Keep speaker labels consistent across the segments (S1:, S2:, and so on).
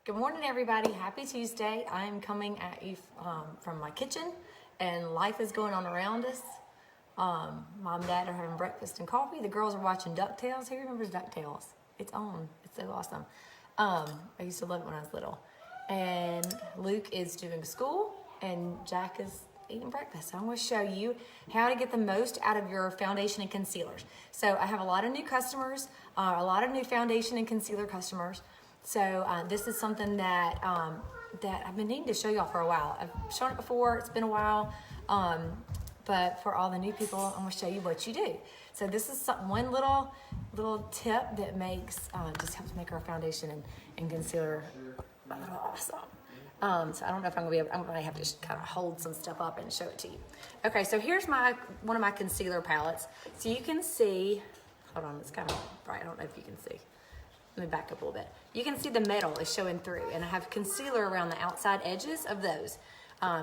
S1: Good morning, everybody. Happy Tuesday. I am coming at you from my kitchen, and life is going on around us. Mom and Dad are having breakfast and coffee. The girls are watching DuckTales. Who remembers DuckTales? It's on. It's so awesome. I used to love it when I was little. And Luke is doing school, and Jack is eating breakfast. So I'm going to show you how to get the most out of your foundation and concealers. So I have a lot of new customers, a lot of new foundation and concealer customers. So this is something that that I've been needing to show y'all for a while. I've shown it before, it's been a while, but for all the new people, I'm gonna show you what you do. So this is one little tip that makes, just helps make our foundation and concealer awesome. So I don't know if I'm gonna have to kind of hold some stuff up and show it to you. Okay, so here's one of my concealer palettes. So you can see, hold on, it's kind of bright, I don't know if you can see. Let me back up a little bit. You can see the metal is showing through, and I have concealer around the outside edges of those.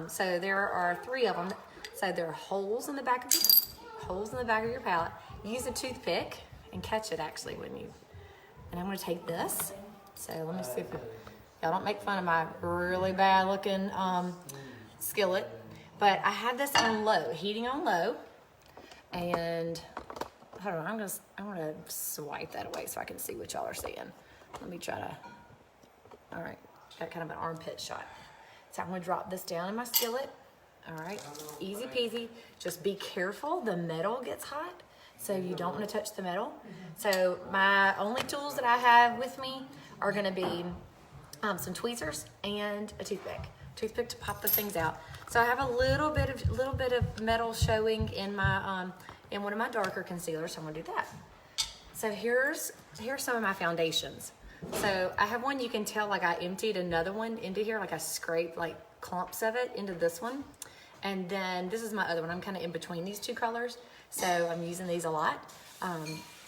S1: So there are 3 of them. So there are holes in the back of your palette. Use a toothpick and catch it actually when you. And I'm going to take this. So let me see if y'all don't make fun of my really bad looking skillet. But I have this on low, heating on low, and. Hold on, I'm gonna swipe that away so I can see what y'all are seeing. Let me try to, all right, got kind of an armpit shot. So I'm gonna drop this down in my skillet. All right, easy peasy. Just be careful, the metal gets hot, so you don't wanna touch the metal. So my only tools that I have with me are gonna be some tweezers and a toothpick to pop the things out. So I have a little bit of metal showing in my in one of my darker concealers, so I'm gonna do that. So here's some of my foundations. So I have one, you can tell like I emptied another one into here, like I scraped like clumps of it into this one. And then this is my other one. I'm kind of in between these 2 colors, so I'm using these a lot.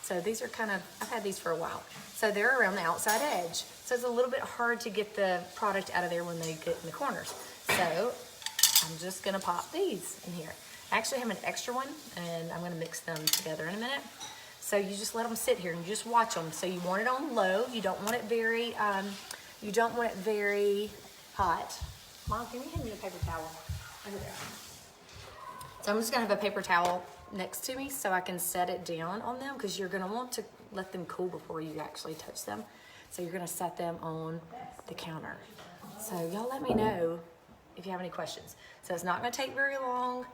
S1: So these are I've had these for a while. So they're around the outside edge. So it's a little bit hard to get the product out of there when they get in the corners. So I'm just gonna pop these in here. I actually have an extra one, and I'm gonna mix them together in a minute. So you just let them sit here and you just watch them. So you want it on low. You don't want it very hot. Mom, can you hand me a paper towel? Over there. So I'm just gonna have a paper towel next to me so I can set it down on them, because you're gonna want to let them cool before you actually touch them. So you're gonna set them on the counter. So y'all let me know if you have any questions. So it's not gonna take very long.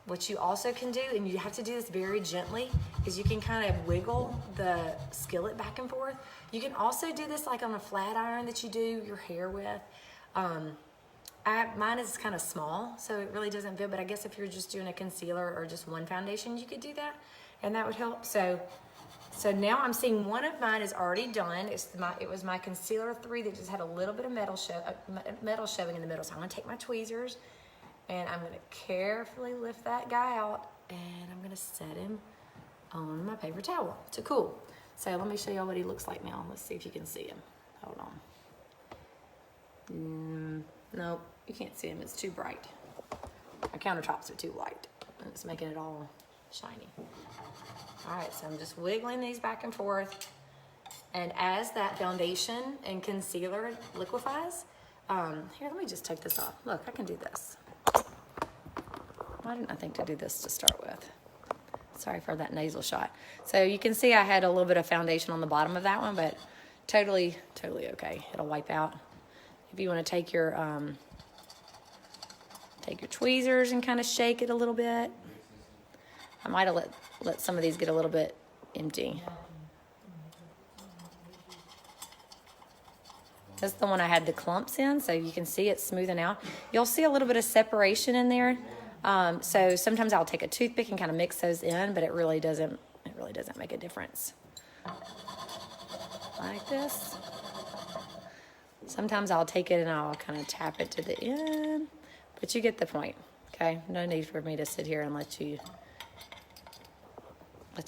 S1: What you also can do, and you have to do this very gently, is you can kind of wiggle the skillet back and forth. You can also do this like on a flat iron that you do your hair with. Mine is kind of small, so it really doesn't fit, but I guess if you're just doing a concealer or just one foundation, you could do that, and that would help. So now I'm seeing one of mine is already done. It was my concealer 3 that just had a little bit of metal showing in the middle. So I'm gonna take my tweezers, and I'm gonna carefully lift that guy out, and I'm gonna set him on my paper towel to cool. So let me show y'all what he looks like now. Let's see if you can see him. Hold on. Nope, you can't see him, it's too bright. My countertops are too light, and it's making it all shiny. All right, so I'm just wiggling these back and forth. And as that foundation and concealer liquefies, here, let me just take this off. Look, I can do this. Why didn't I think to do this to start with? Sorry for that nasal shot. So you can see I had a little bit of foundation on the bottom of that one, but totally okay. It'll wipe out. If you want to take your tweezers and kind of shake it a little bit. I might have let some of these get a little bit empty. That's the one I had the clumps in, so you can see it smoothing out. You'll see a little bit of separation in there. So sometimes I'll take a toothpick and kind of mix those in, but it really doesn't make a difference. Like this. Sometimes I'll take it and I'll kind of tap it to the end, but you get the point, okay? No need for me to sit here and let you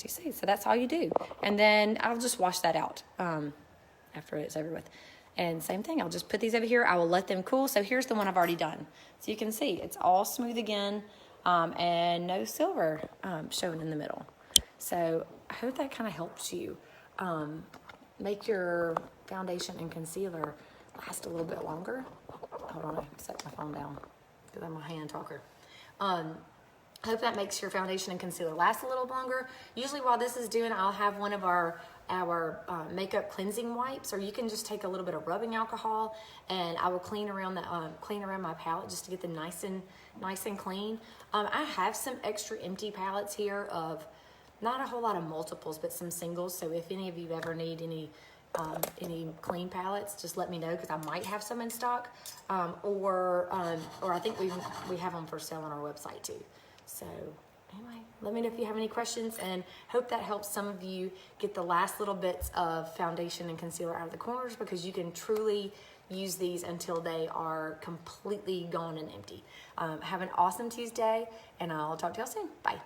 S1: see. So that's all you do. And then I'll just wash that out after it's over with. And same thing, I'll just put these over here. I will let them cool. So here's the one I've already done. So you can see it's all smooth again, and no silver showing in the middle. So I hope that kind of helps you make your foundation and concealer last a little bit longer. Hold on, I set my phone down because I'm a hand talker. I hope that makes your foundation and concealer last a little longer. Usually while this is doing, I'll have one of our makeup cleansing wipes, or you can just take a little bit of rubbing alcohol and I will clean around my palette just to get them nice and clean. I have some extra empty palettes here of not a whole lot of multiples, but some singles. So if any of you ever need any clean palettes, just let me know because I might have some in stock, or I think we have them for sale on our website too. So anyway, let me know if you have any questions, and hope that helps some of you get the last little bits of foundation and concealer out of the corners, because you can truly use these until they are completely gone and empty. Have an awesome Tuesday, and I'll talk to y'all soon. Bye.